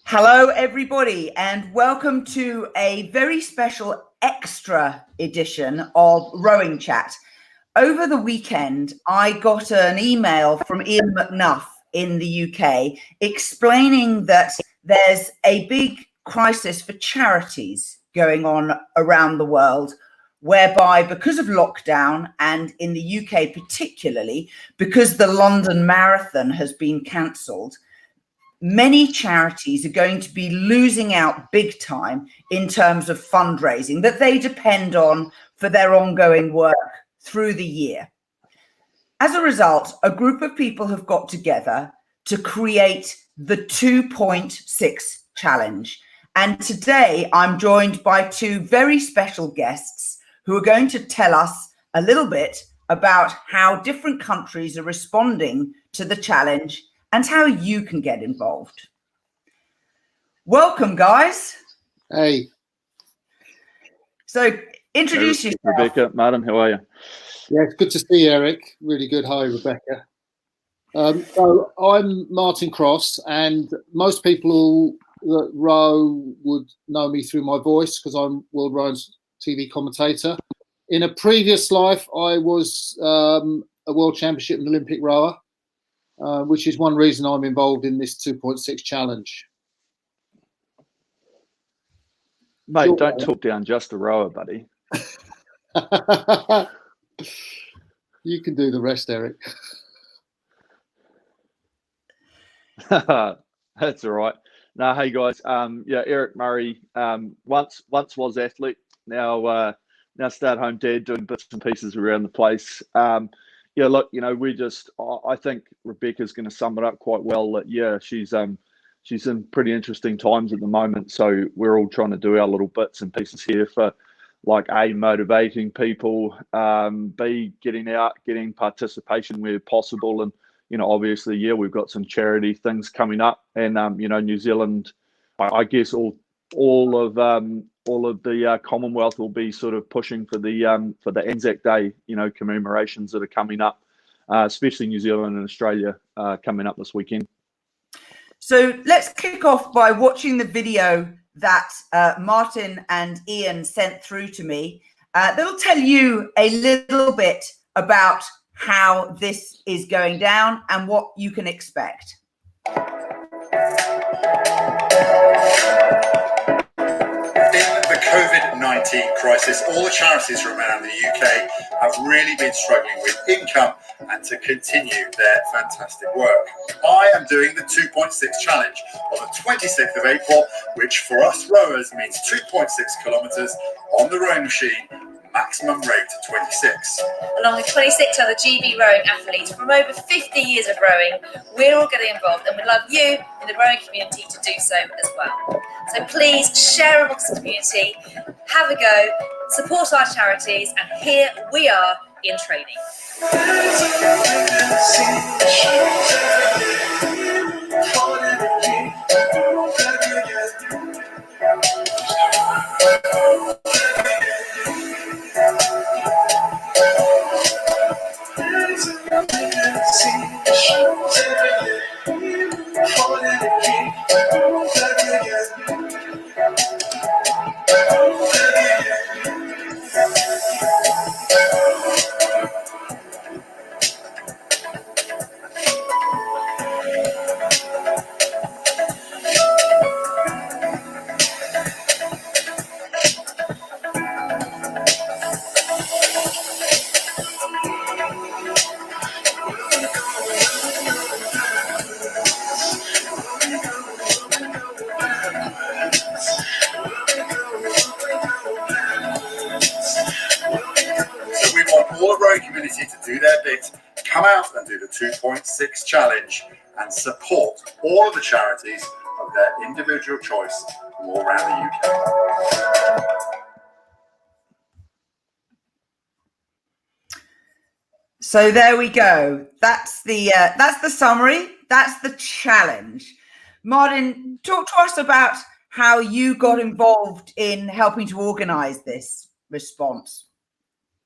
Hello, everybody, and welcome to a very special extra edition of Rowing Chat. Over the weekend, I got an email from Ian McNuff in the UK explaining that there's a big crisis for charities going on around the world, whereby because of lockdown and in the UK particularly, because the London Marathon has been cancelled, many charities are going to be losing out big time in terms of fundraising that they depend on for their ongoing work through the year. As a result, a group of people have got together to create the 2.6 challenge. And today I'm joined by two very special guests who are going to tell us a little bit about how different countries are responding to the challenge and how you can get involved. Welcome, guys. Hey. So introduce yourself. Rebecca, Martin, how are you? Yeah, it's good to see you, Eric. Really good. Hi, Rebecca. So I'm Martin Cross, and most people that row would know me through my voice because I'm World Rowing's TV commentator. In a previous life, I was a World Championship and Olympic rower. Which is one reason I'm involved in this 2.6 challenge. Mate, sure. Don't talk down just a rower, buddy. You can do the rest, Eric. That's all right. No, hey guys. Yeah, Eric Murray. Once was athlete. Now stay-at-home dad doing bits and pieces around the place. Yeah, look, I think Rebecca's going to sum it up quite well. That yeah, she's in pretty interesting times at the moment. So we're all trying to do our little bits and pieces here for, like, A, motivating people, B, getting out, getting participation where possible, and obviously, yeah, we've got some charity things coming up, and New Zealand, I guess all of the Commonwealth will be sort of pushing for the Anzac Day, commemorations that are coming up, especially New Zealand and Australia coming up this weekend. So let's kick off by watching the video that Martin and Ian sent through to me. That'll tell you a little bit about how this is going down and what you can expect. The COVID-19 crisis, all the charities from around the UK have really been struggling with income and to continue their fantastic work. I am doing the 2.6 challenge on the 26th of April, which for us rowers means 2.6 kilometres on the rowing machine, maximum rate 26. Along with 26 other GB rowing athletes from over 50 years of rowing, we're all getting involved, and we'd love you in the rowing community to do so as well. So please share amongst the community, have a go, support our charities, and here we are in training. Community to do their bit, come out and do the 2.6 challenge and support all of the charities of their individual choice from all around the UK. So there we go. That's the summary. That's the challenge. Martin, talk to us about how you got involved in helping to organise this response.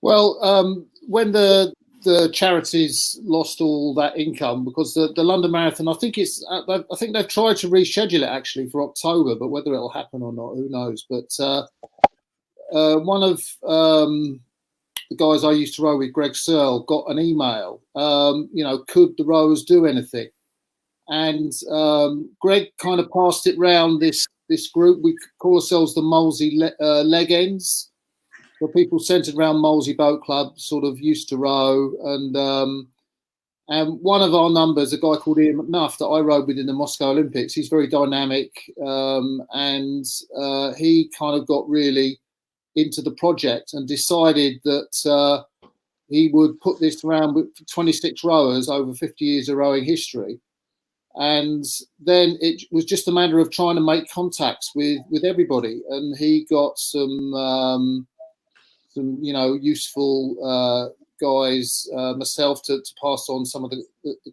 Well, when the the charities lost all that income because the London Marathon, I think they've tried to reschedule it actually for October, but whether it'll happen or not, who knows. But one of the guys I used to row with, Greg Searle, got an email, could the rowers do anything? And Greg kind of passed it round this group. We call ourselves the Molesey Leg Ends. So people centred around Molesey Boat Club sort of used to row. And one of our numbers, a guy called Ian McNuff that I rowed with in the Moscow Olympics, he's very dynamic. And he kind of got really into the project and decided that he would put this around with 26 rowers over 50 years of rowing history. And then it was just a matter of trying to make contacts with everybody. And he got some useful guys, myself to pass on some of the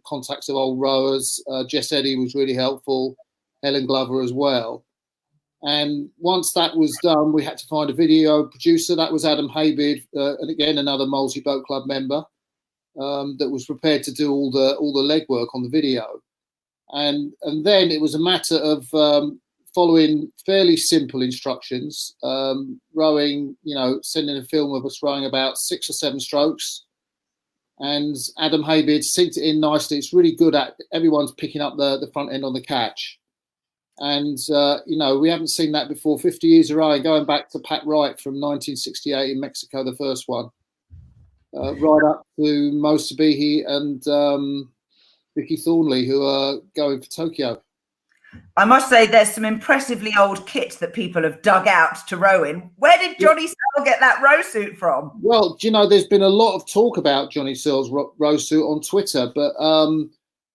contacts of old rowers. Jess Eddy was really helpful, Helen Glover as well. And once that was done, we had to find a video producer. That was Adam Haybeard, and again another Molesey Boat Club member that was prepared to do all the legwork on the video. And then it was a matter of following fairly simple instructions, rowing, sending a film of us rowing about 6 or 7 strokes. And Adam Haybeard synced it in nicely. It's really good at everyone's picking up the front end on the catch. And, we haven't seen that before. 50 years of rowing, going back to Pat Wright from 1968 in Mexico, the first one, right up to Mo Sabihi and Vicky Thornley, who are going for Tokyo. I must say there's some impressively old kit that people have dug out to row in. Where did Johnny Searle get that row suit from? Well, there's been a lot of talk about Johnny Searle's row suit on Twitter, but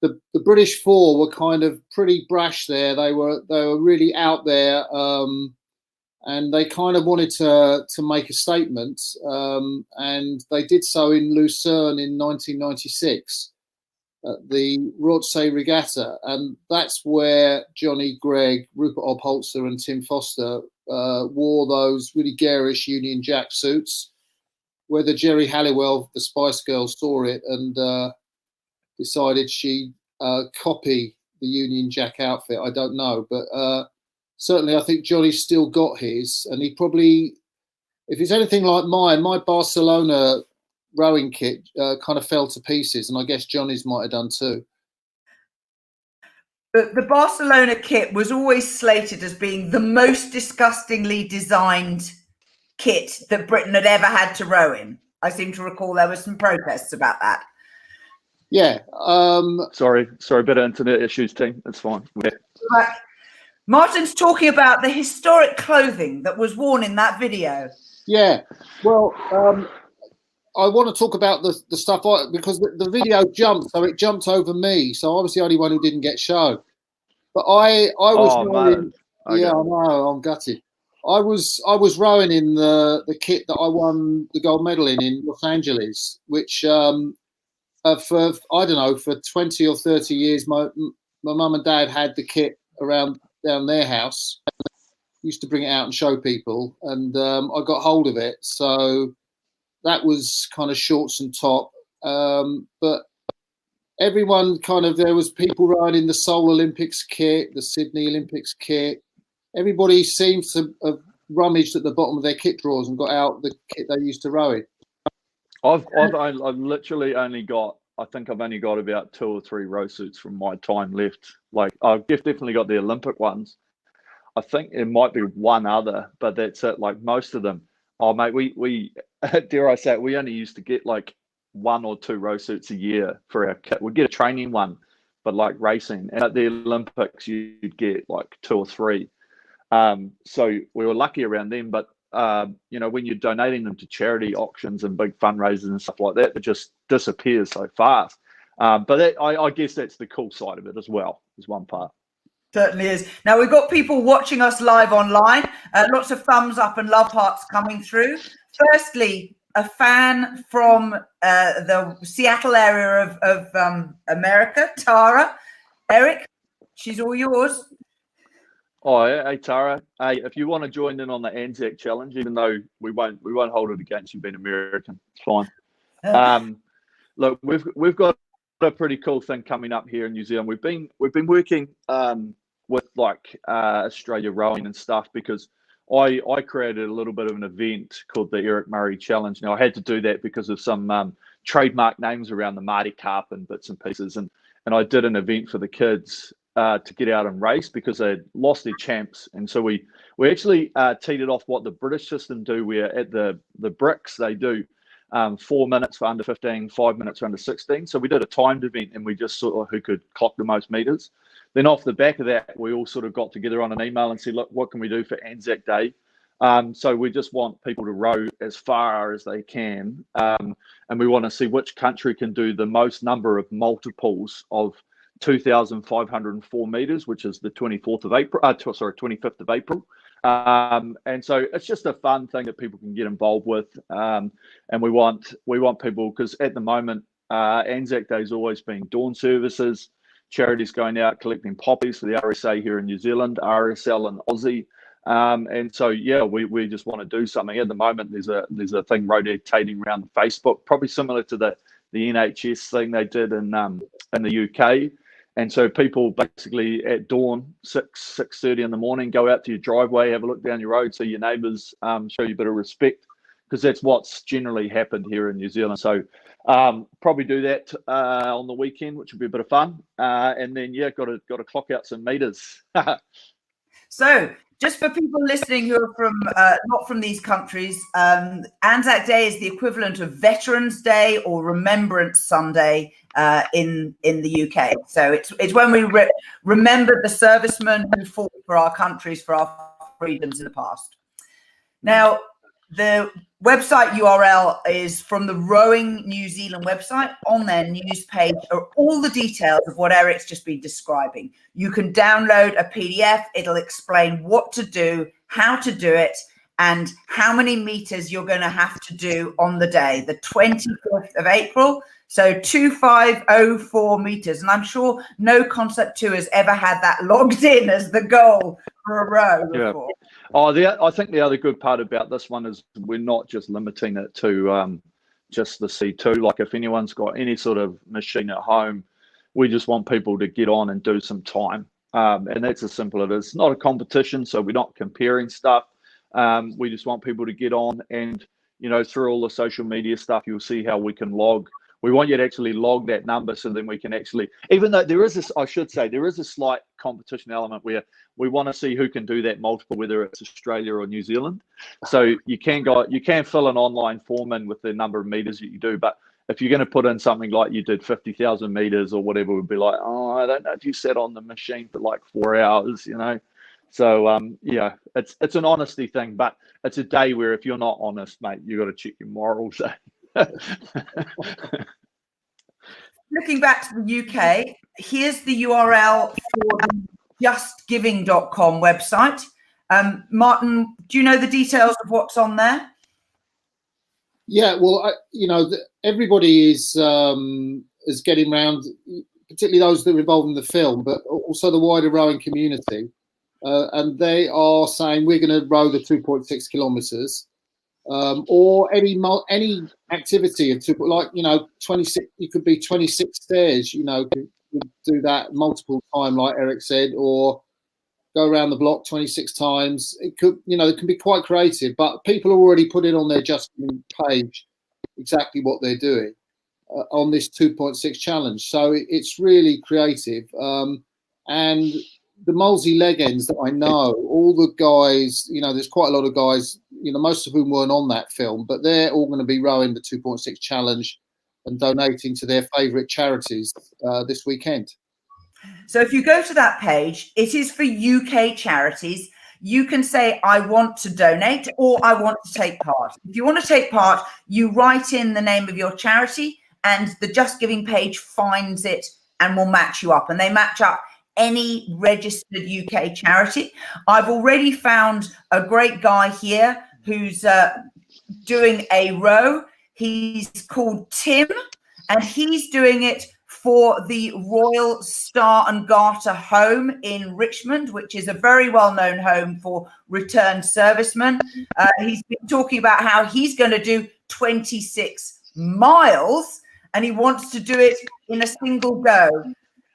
the British Four were kind of pretty brash there. They were really out there, and they kind of wanted to make a statement, and they did so in Lucerne in 1996. At the Rothsay Regatta, and that's where Johnny, Greg, Rupert Obholzer and Tim Foster wore those really garish Union Jack suits. Whether Jerry Halliwell, the Spice Girls, saw it and decided she'd copy the Union Jack outfit, I don't know. But certainly I think Johnny's still got his, and he probably, if it's anything like mine, my Barcelona rowing kit kind of fell to pieces, and I guess Johnny's might have done too. The Barcelona kit was always slated as being the most disgustingly designed kit that Britain had ever had to row in. I seem to recall there were some protests about that. Yeah. Sorry, bit of internet issues, team. That's fine. But Martin's talking about the historic clothing that was worn in that video. Yeah. Well, I want to talk about the stuff because the video jumped, so it jumped over me. So I was the only one who didn't get shown. But I was rowing. Okay. Yeah, I know. I'm gutted. I was rowing in the kit that I won the gold medal in Los Angeles, which for 20 or 30 years, my mum and dad had the kit around down their house. Used to bring it out and show people, and I got hold of it. So that was kind of shorts and top, but everyone there was people rowing in the Seoul Olympics kit, the Sydney Olympics kit. Everybody seems to have rummaged at the bottom of their kit drawers and got out the kit they used to row in. I've literally only got, I think I've only got about 2 or 3 row suits from my time left. Like I've definitely got the Olympic ones. I think it might be one other, but that's it. Like most of them. Oh mate, we dare I say it, we only used to get like 1 or 2 row suits a year for our kit. We'd get a training one, but like racing. And at the Olympics, you'd get like 2 or 3. So we were lucky around them. But when you're donating them to charity auctions and big fundraisers and stuff like that, it just disappears so fast. But I guess that's the cool side of it as well, is one part. Certainly is. Now, we've got people watching us live online. Lots of thumbs up and love hearts coming through. Firstly, a fan from the Seattle area of America, Tara. Eric, she's all yours. Oh, hey, Tara. Hey, if you want to join in on the Anzac challenge, even though we won't hold it against you being American, it's fine. look, we've got a pretty cool thing coming up here in New Zealand. We've been working with like Australia Rowing and stuff, because I created a little bit of an event called the Eric Murray Challenge. Now, I had to do that because of some trademark names around the Mardi Carp and bits and pieces, and I did an event for the kids to get out and race because they had lost their champs. And so we actually teed it off what the British system do, where at the bricks they do 4 minutes for under 15, 5 minutes for under 16. So we did a timed event, and we just saw who could clock the most meters. Then off the back of that, we all sort of got together on an email and said, look, what can we do for Anzac Day? So we just want people to row as far as they can. And we want to see which country can do the most number of multiples of 2,504 meters, which is the 25th of April. And so it's just a fun thing that people can get involved with. And we want people, because at the moment, Anzac Day's always been dawn services, Charities going out collecting poppies for the RSA here in New Zealand, RSL and Aussie. And so, yeah, we just want to do something. At the moment, there's a thing rotating around Facebook, probably similar to the NHS thing they did in the UK. And so people basically at dawn, 6:30 in the morning, go out to your driveway, have a look down your road, see your neighbours, show you a bit of respect, because that's what's generally happened here in New Zealand. So probably do that on the weekend, which would be a bit of fun. And then, yeah, got to clock out some meters. So just for people listening who are from not from these countries, Anzac Day is the equivalent of Veterans Day or Remembrance Sunday in the UK. So it's when we remember the servicemen who fought for our countries, for our freedoms in the past. Now, the website URL is from the Rowing New Zealand website. On their news page are all the details of what Eric's just been describing. You can download a PDF. It'll explain what to do, how to do it, and how many meters you're going to have to do on the day, the 25th of April. So 2,504 meters. And I'm sure no Concept 2 has ever had that logged in as the goal for a row before. Yeah. I think the other good part about this one is we're not just limiting it to just the C2. Like if anyone's got any sort of machine at home, we just want people to get on and do some time. And that's as simple as it is. It's not a competition, so we're not comparing stuff. We just want people to get on and, through all the social media stuff, you'll see how we can log. We want you to actually log that number, so then we can actually, even though there is this, I should say, there is a slight competition element where we want to see who can do that multiple, whether it's Australia or New Zealand. So you can fill an online form in with the number of meters that you do, but if you're going to put in something like you did 50,000 meters or whatever, we'd be like, oh, I don't know if you sat on the machine for like 4 hours, So yeah, it's an honesty thing, but it's a day where if you're not honest, mate, you got to check your morals. Looking back to the UK, here's the URL for the justgiving.com website. Martin, do you know the details of what's on there? Yeah, well, everybody is getting around, particularly those that are involved in the film, but also the wider rowing community. And they are saying we're going to row the 2.6 kilometres. Or any activity of 26. You could be 26 stairs. Could do that multiple times, like Eric said, or go around the block 26 times. It could, it can be quite creative. But people already put it on their Just Giving page exactly what they're doing on this 2.6 challenge. So it's really creative. And the Molesey leg ends that I know, all the guys, there's quite a lot of guys, most of whom weren't on that film, but they're all going to be rowing the 2.6 challenge and donating to their favourite charities this weekend. So if you go to that page, it is for UK charities. You can say, I want to donate or I want to take part. If you want to take part, you write in the name of your charity and the Just Giving page finds it and will match you up. And they match up any registered UK charity. I've already found a great guy here who's doing a row. He's called Tim, and he's doing it for the Royal Star and Garter home in Richmond, which is a very well-known home for returned servicemen. He's been talking about how he's going to do 26 miles. and he wants to do it in a single go.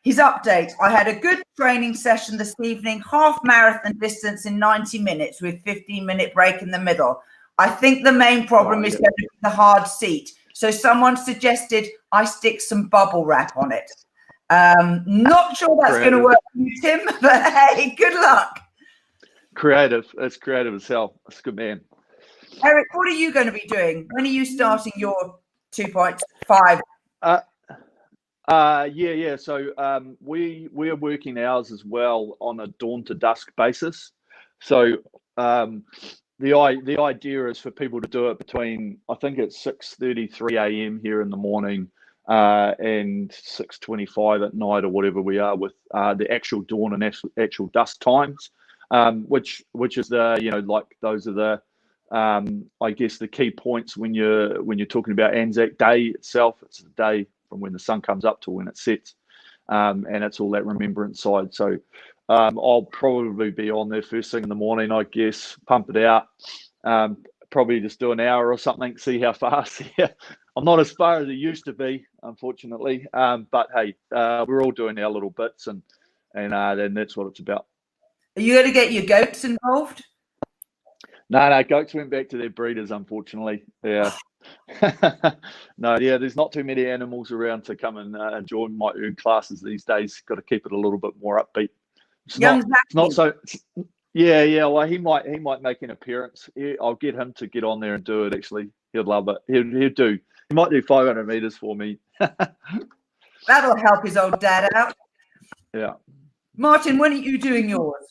His update: I had a good training session this evening, half marathon distance in 90 minutes with 15-minute break in the middle. I think the main problem is going to be the hard seat. So someone suggested I stick some bubble wrap on it. Not sure that's going to work for you, Tim, but hey, good luck. Creative. It's creative as hell. That's a good man. Eric, what are you going to be doing? When are you starting your 2.5? Yeah. So we're working ours as well on a dawn to dusk basis. So the idea is for people to do it between, I think it's 6:33 a.m. here in the morning and 6:25 at night or whatever we are, with the actual dawn and actual dusk times, which is the, like those are the I guess the key points when you're talking about Anzac Day itself. It's the day from when the sun comes up to when it sets, and it's all that remembrance side. So I'll probably be on there first thing in the morning, I guess, pump it out, probably just do an hour or something, see how fast. Yeah, I'm not as far as it used to be, unfortunately, but hey, we're all doing our little bits, and then that's what it's about. Are you going to get your goats involved? No, goats went back to their breeders, unfortunately. Yeah. No, yeah, there's not too many animals around to come and join my erg classes these days. Got to keep it a little bit more upbeat. It's not so. Yeah. Well, he might make an appearance. I'll get him to get on there and do it. Actually, he'll love it. He'll do. He might do 500 meters for me. That'll help his old dad out. Yeah. Martin, when are you doing yours?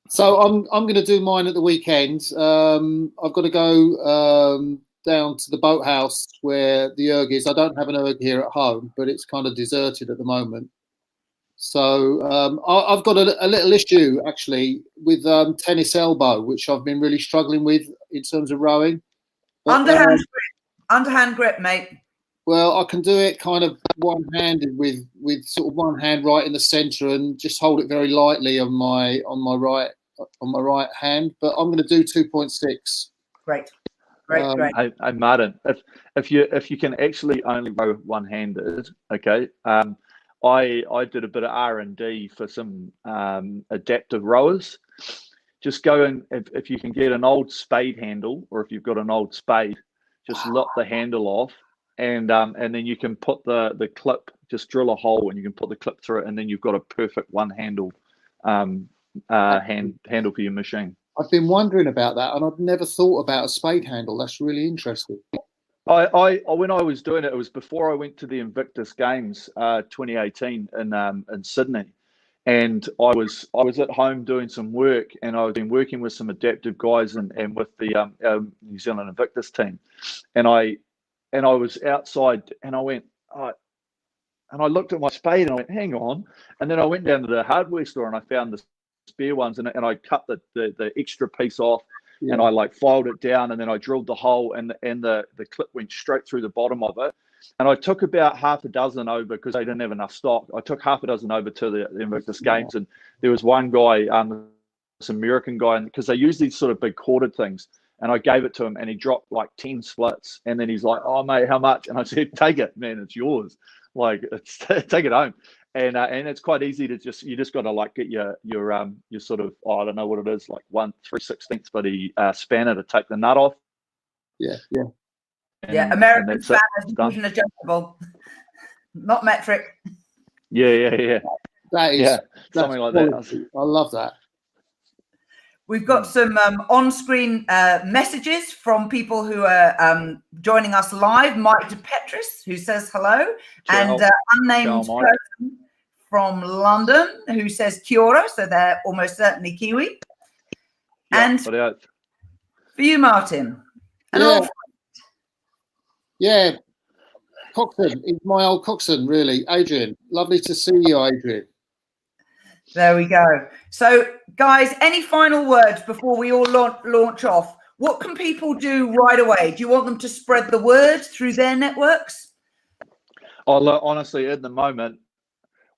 So I'm going to do mine at the weekend. I've got to go down to the boathouse where the erg is. I don't have an erg here at home, but it's kind of deserted at the moment. So I've got a little issue actually with tennis elbow, which I've been really struggling with in terms of rowing. But, underhand grip, mate. Well, I can do it kind of one-handed with sort of one hand right in the centre and just hold it very lightly on my right hand. But I'm going to do 2.6. Great. Hey, Martin, if you can actually only row one-handed, okay. I did a bit of R&D for some adaptive rowers. Just go in, if you can get an old spade handle, or if you've got an old spade, just lop the handle off, and then you can put the clip, just drill a hole, and you can put the clip through it, and then you've got a perfect one handle handle for your machine. I've been wondering about that, and I've never thought about a spade handle. That's really interesting. I when I was doing it, it was before I went to the Invictus Games 2018 in Sydney, and I was at home doing some work, and I've been working with some adaptive guys and with the New Zealand Invictus team, and I was outside, and I went, and I looked at my spade and I went, hang on, and then I went down to the hardware store and I found the spare ones, and I cut the extra piece off. Yeah. And I like filed it down, and then I drilled the hole, and the clip went straight through the bottom of it. And I took about half a dozen over because they didn't have enough stock. I took half a dozen over to the Invictus Games, and there was one guy, this American guy, and because they use these sort of big corded things, and I gave it to him, and he dropped like 10 splits, and then he's like, "Oh mate, how much?" And I said, "Take it, man, it's yours. Like, take it home." And it's quite easy to you just got to like get your sort of, I don't know what it is, like 1/3/16 bloody spanner to take the nut off. Yeah. American spanner is even adjustable, not metric. Yeah. That's something like that. I love that. We've got some on-screen messages from people who are joining us live. Mike DePetris, who says hello, and unnamed person from London who says kia ora, so they're almost certainly Kiwi. Yeah, and for you, Martin. Yeah, Coxon is my old Coxon, really. Adrian, lovely to see you, Adrian. There we go. So, guys, any final words before we all launch off? What can people do right away? Do you want them to spread the word through their networks? Oh, look, honestly, at the moment,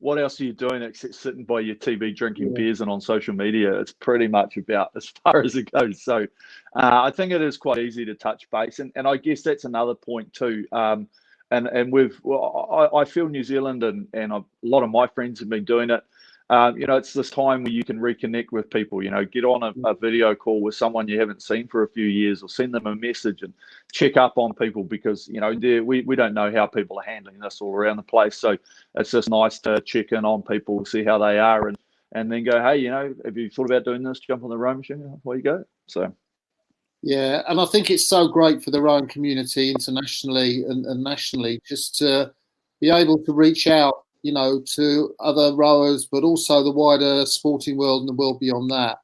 what else are you doing except sitting by your TV, drinking beers and on social media? It's pretty much about as far as it goes. So I think it is quite easy to touch base. And I guess that's another point too. I feel New Zealand and a lot of my friends have been doing it. It's this time where you can reconnect with people, get on a video call with someone you haven't seen for a few years, or send them a message and check up on people, because, we don't know how people are handling this all around the place. So it's just nice to check in on people, see how they are, and then go, hey, have you thought about doing this? Jump on the rowing machine, away you go. So. Yeah, and I think it's so great for the rowing community internationally and nationally, just to be able to reach out, to other rowers, but also the wider sporting world and the world beyond that.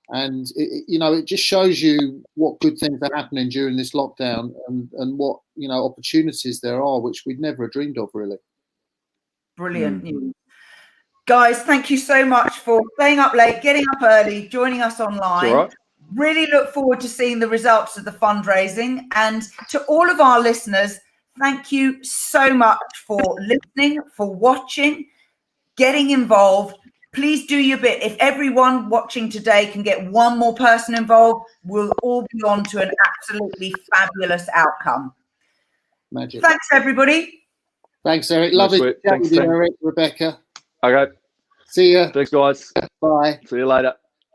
And it just shows you what good things are happening during this lockdown, and what opportunities there are, which we'd never dreamed of, really. Brilliant news. Guys, thank you so much for staying up late, getting up early, joining us online. All right. Really look forward to seeing the results of the fundraising. And to all of our listeners, thank you so much for listening, for watching, getting involved. Please do your bit. If everyone watching today can get one more person involved, we'll all be on to an absolutely fabulous outcome. Magic. Thanks, everybody. Thanks, Eric. Lovely to chat with you, Eric, Rebecca. Okay. See ya. Thanks, guys. Bye. See you later.